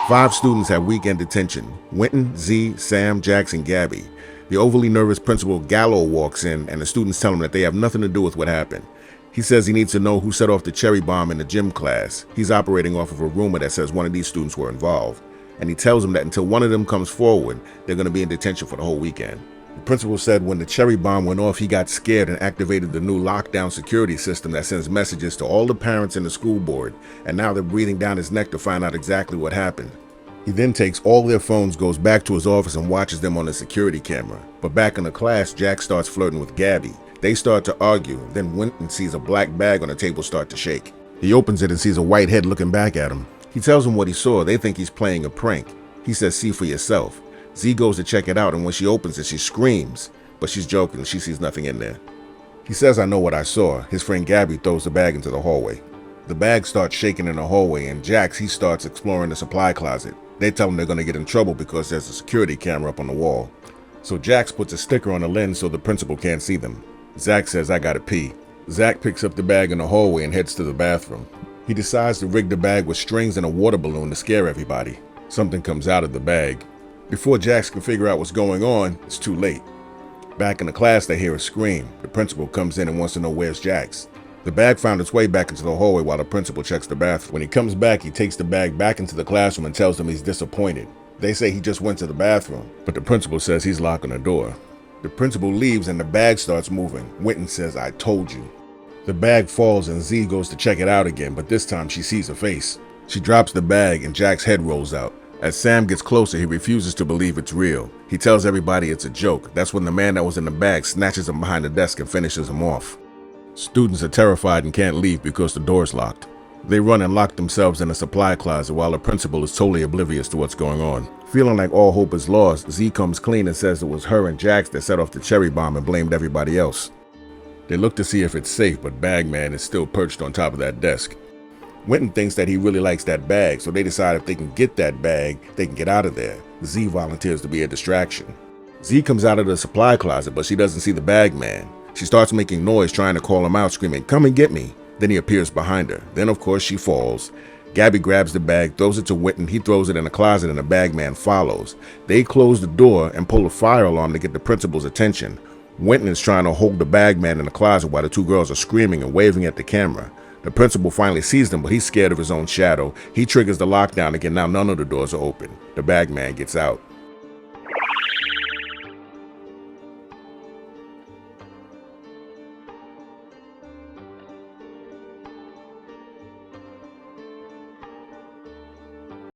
5 students have weekend detention: Winton, Z, Sam, Jax, and Gabby. The overly nervous principal Gallo walks in, and the students tell him that they have nothing to do with what happened. He says he needs to know who set off the cherry bomb in the gym class. He's operating off of a rumor that says one of these students were involved. And he tells them that until one of them comes forward, they're going to be in detention for the whole weekend. The principal said when the cherry bomb went off, he got scared and activated the new lockdown security system that sends messages to all the parents and the school board, and now they're breathing down his neck to find out exactly what happened. He then takes all their phones, goes back to his office, and watches them on the security camera. But back in the class, Jack starts flirting with Gabby. They start to argue, then Winton sees a black bag on the table start to shake. He opens it and sees a white head looking back at him. He tells them what he saw. They think he's playing a prank. He says, "See for yourself." Z goes to check it out, and when she opens it, she screams, but she's joking. She sees nothing in there. He says, "I know what I saw." His friend Gabby throws the bag into the hallway. The bag starts shaking in the hallway, and Jax, he starts exploring the supply closet. They tell him they're going to get in trouble because there's a security camera up on the wall. So Jax puts a sticker on the lens so the principal can't see them. Zach says, "I gotta pee." Zach picks up the bag in the hallway and heads to the bathroom. He decides to rig the bag with strings and a water balloon to scare everybody. Something comes out of the bag. Before Jax can figure out what's going on, it's too late. Back in the class, they hear a scream. The principal comes in and wants to know where's Jax. The bag found its way back into the hallway while the principal checks the bathroom. When he comes back, he takes the bag back into the classroom and tells them he's disappointed. They say he just went to the bathroom, but the principal says he's locking the door. The principal leaves and the bag starts moving. Winton says, "I told you." The bag falls and Z goes to check it out again, but this time she sees a face. She drops the bag and Jack's head rolls out. As Sam gets closer, he refuses to believe it's real. He tells everybody it's a joke. That's when the man that was in the bag snatches him behind the desk and finishes him off. Students are terrified and can't leave because the door's locked. They run and lock themselves in a supply closet while the principal is totally oblivious to what's going on. Feeling like all hope is lost, Z comes clean and says it was her and Jax that set off the cherry bomb and blamed everybody else. They look to see if it's safe, but Bagman is still perched on top of that desk. Winton thinks that he really likes that bag, so they decide if they can get that bag, they can get out of there. Z volunteers to be a distraction. Z comes out of the supply closet, but she doesn't see the Bagman. She starts making noise trying to call him out, screaming, "Come and get me." Then he appears behind her. Then, of course, she falls. Gabby grabs the bag, throws it to Winton. He throws it in a closet and the Bagman follows. They close the door and pull a fire alarm to get the principal's attention. Winton is trying to hold the Bagman in the closet while the two girls are screaming and waving at the camera. The principal finally sees them, but he's scared of his own shadow. He triggers the lockdown again. Now none of the doors are open. The Bagman gets out.